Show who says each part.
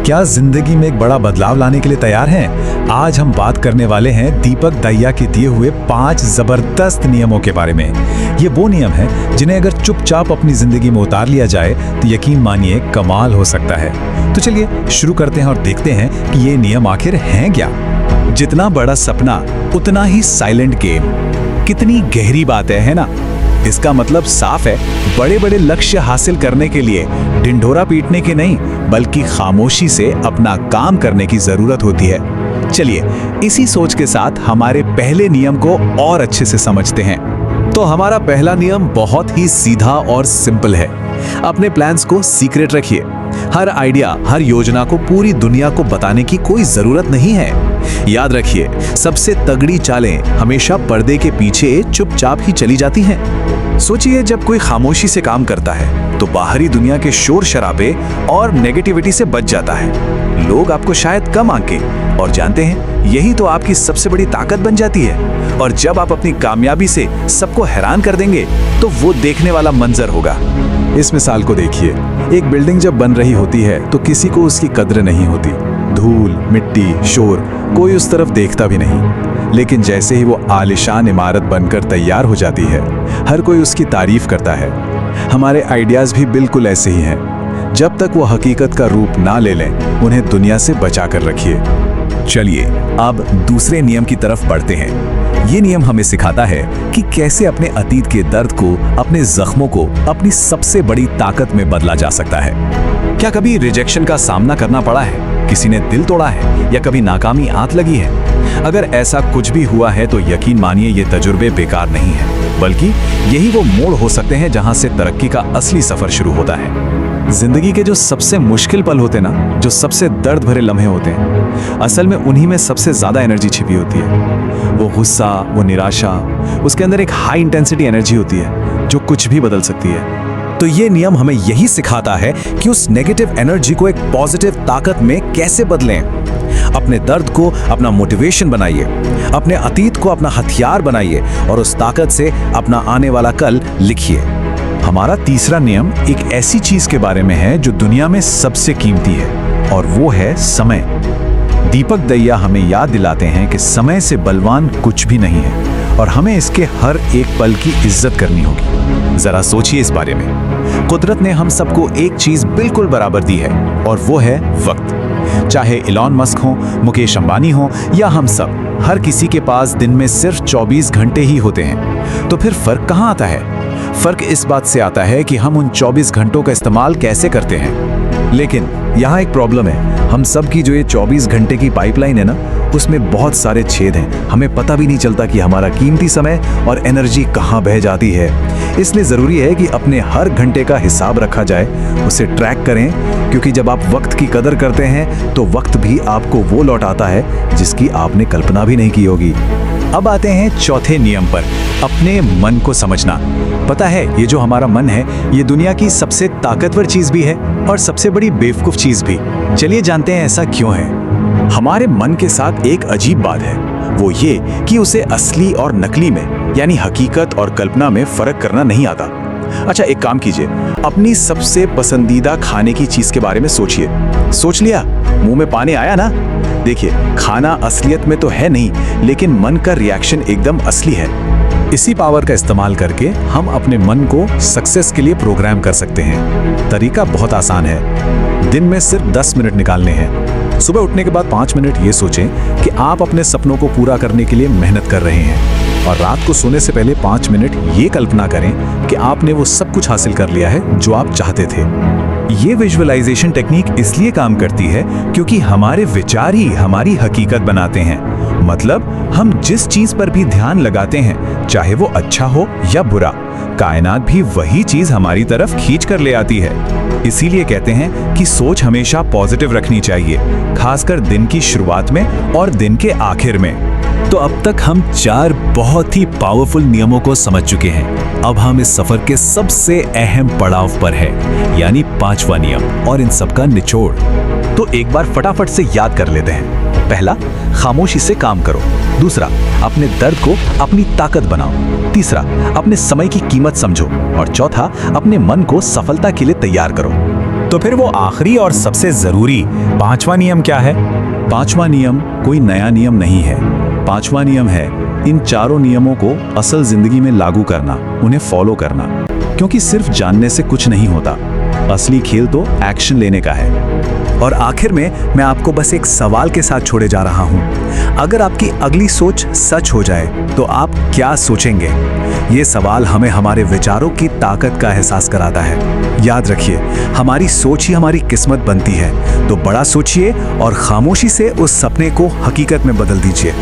Speaker 1: क्या जिंदगी में एक बड़ा बदलाव लाने के लिए तैयार हैं? आज हम बात करने वाले हैं दीपक दहिया के दिए हुए 5 जबरदस्त नियमों के बारे में। ये वो नियम हैं जिन्हें अगर चुपचाप अपनी जिंदगी में उतार लिया जाए तो यकीन मानिए कमाल हो सकता है। तो चलिए शुरू करते हैं और देखते हैं कि ये नियम आखिर हैं क्या। जितना बड़ा सपना उतना ही साइलेंट गेम। कितनी गहरी बात है ना? इसका मतलब साफ है, बड़े बड़े लक्ष्य हासिल करने के लिए ढिंढोरा पीटने के नहीं बल्कि खामोशी से अपना काम करने की जरूरत होती है। चलिए इसी सोच के साथ हमारे पहले नियम को और अच्छे से समझते हैं। तो हमारा पहला नियम बहुत ही सीधा और सिंपल है। अपने प्लान्स को सीक्रेट रखिए। हर आइडिया, हर योजना को पूरी दुनिया को बताने की कोई जरूरत नहीं है। याद रखिए, सबसे तगड़ी चालें हमेशा पर्दे के पीछे चुपचाप ही चली जाती हैं। सोचिए, जब कोई खामोशी से काम करता है तो बाहरी दुनिया के शोर शराबे और नेगेटिविटी से बच जाता है। लोग आपको शायद कम आंकें और जानते हैं यही तो आपकी सबसे बड़ी ताकत बन जाती है। और जब आप अपनी कामयाबी से सबको हैरान कर देंगे तो वो देखने वाला मंजर होगा। इस मिसाल को देखिए, एक बिल्डिंग जब बन रही होती है तो किसी को उसकी कद्र नहीं होती। धूल, मिट्टी, शोर, कोई उस तरफ देखता भी नहीं। लेकिन जैसे ही वो आलीशान इमारत बनकर तैयार हो जाती है, हर कोई उसकी तारीफ करता है। हमारे आइडियाज भी बिल्कुल ऐसे ही हैं। जब तक वो हकीकत का रूप ना ले लें, उन्हें दुनिया से बचा कर रखिए। चलिए अब दूसरे नियम की तरफ बढ़ते हैं। ये नियम हमें सिखाता है कि कैसे अपने अतीत के दर्द को, अपने जख्मों को अपनी सबसे बड़ी ताकत में बदला जा सकता है। क्या कभी रिजेक्शन का सामना करना पड़ा है? किसी ने दिल तोड़ा है या कभी नाकामी आंत लगी है? अगर ऐसा कुछ भी हुआ है तो यकीन मानिए ये तजुर्बे बेकार नहीं है, बल्कि यही वो मोड़ हो सकते हैं जहां से तरक्की का असली सफर शुरू होता है। जिंदगी के जो सबसे मुश्किल पल होते हैं ना, जो सबसे दर्द भरे लम्हे होते हैं, असल में उन्हीं में सबसे ज्यादा एनर्जी छिपी होती है। वो गुस्सा, वो निराशा, उसके अंदर एक हाई इंटेंसिटी एनर्जी होती है जो कुछ भी बदल सकती है। तो ये नियम हमें यही सिखाता है कि उस नेगेटिव एनर्जी को एक पॉजिटिव ताकत में कैसे बदलें। अपने दर्द को अपना मोटिवेशन बनाइए, अपने अतीत को अपना हथियार बनाइए और उस ताकत से अपना आने वाला कल लिखिए। हमारा तीसरा नियम एक ऐसी चीज के बारे में है जो दुनिया में सबसे कीमती है, और वो है समय। दीपक दहिया हमें याद दिलाते हैं कि समय से बलवान कुछ भी नहीं है और हमें इसके हर एक पल की इज्जत करनी होगी। जरा सोचिए इस बारे में। कुदरत ने हम सबको एक चीज बिल्कुल बराबर दी है और वो है वक्त। चाहे इलॉन मस्क हो, मुकेश अंबानी हो या हम सब, हर किसी के पास दिन में सिर्फ 24 घंटे ही होते हैं। तो फिर फर्क कहाँ आता है? फर्क इस बात से आता है कि हम उन 24 घंटों का इस्तेमाल कैसे करते हैं। लेकिन यहाँ एक प्रॉब्लम है। हम सब की जो ये 24 घंटे की पाइपलाइन है ना, उसमें बहुत सारे छेद हैं। हमें पता भी नहीं चलता कि हमारा कीमती समय और एनर्जी कहाँ बह जाती है। इसलिए ज़रूरी है कि अपने हर घंटे का हिसाब रखा जाए, उसे ट्रैक करें, क्योंकि जब आप वक्त की कदर करते हैं तो वक्त भी आपको वो लौटाता है जिसकी आपने कल्पना भी नहीं की होगी। अब आते हैं चौथे नियम पर, अपने मन को समझना। पता है, ये जो हमारा मन है, ये दुनिया की सबसे ताकतवर चीज़ भी है और सबसे बड़ी बेवकूफ़ चीज़ भी। चलिए जानते हैं ऐसा क्यों है। हमारे मन के साथ एक अजीब बात है, वो ये कि उसे असली और नकली में, यानी हकीकत और कल्पना में फर्क करना नहीं आता। अच्छा, एक काम कीजिए, अपनी सबसे पसंदीदा खाने की चीज के बारे में सोचिए। सोच लिया? मुंह में पानी आया ना? देखिए, खाना असलियत में तो है नहीं, लेकिन मन का रिएक्शन एकदम असली है। इसी पावर का इस्तेमाल करके हम अपने मन को सक्सेस के लिए प्रोग्राम कर सकते हैं। तरीका बहुत आसान है। दिन में सिर्फ 10 मिनट निकालने हैं। सुबह उठने के बाद 5 मिनट ये सोचें कि आप अपने सपनों को पूरा करने के लिए मेहनत कर रहे हैं, और रात को सोने से पहले 5 मिनट ये कल्पना करें कि आपने वो सब कुछ हासिल कर लिया है जो आप चाहते थे। ये विजुअलाइजेशन टेक्निक इसलिए काम करती है क्योंकि हमारे विचार ही हमारी हकीकत बनाते हैं। मतलब हम जिस चीज पर भी ध्यान लगाते हैं, चाहे वो अच्छा हो या बुरा, कायनात भी वही चीज हमारी तरफ खींच कर ले आती है। इसीलिए कहते हैं कि सोच हमेशा पॉजिटिव रखनी चाहिए, खासकर दिन की शुरुआत में और दिन के आखिर में। तो अब तक हम 4 बहुत ही पावरफुल नियमों को समझ चुके हैं। अब हम इस सफर के सबसे अहम पड़ाव पर हैं, यानी 5वां नियम और इन सब का निचोड़। तो एक बार फटाफट से याद कर लेते हैं। पहला, खामोशी से काम करो। दूसरा, अपने दर्द को अपनी ताकत बनाओ। तीसरा, अपने समय की कीमत समझो। और चौथा, अपने मन को सफलता के लिए तैयार करो।
Speaker 2: तो फिर वो आखिरी और सबसे जरूरी पांचवा नियम क्या है?
Speaker 1: पांचवा नियम कोई नया नियम नहीं है। पांचवा नियम है इन चारों नियमों को असल जिंदगी में लागू करना, उन्हें फॉलो करना। क्योंकि सिर्फ जानने से कुछ नहीं होता, असली खेल तो एक्शन लेने का है।
Speaker 3: और आखिर में मैं आपको बस एक सवाल के साथ छोड़े जा रहा हूं। अगर आपकी अगली सोच सच हो जाए तो आप क्या सोचेंगे? ये सवाल हमें हमारे विचारों की ताकत का एहसास कराता है। याद रखिए, हमारी सोच ही हमारी किस्मत बनती है। तो बड़ा सोचिए और खामोशी से उस सपने को हकीकत में बदल दीजिए।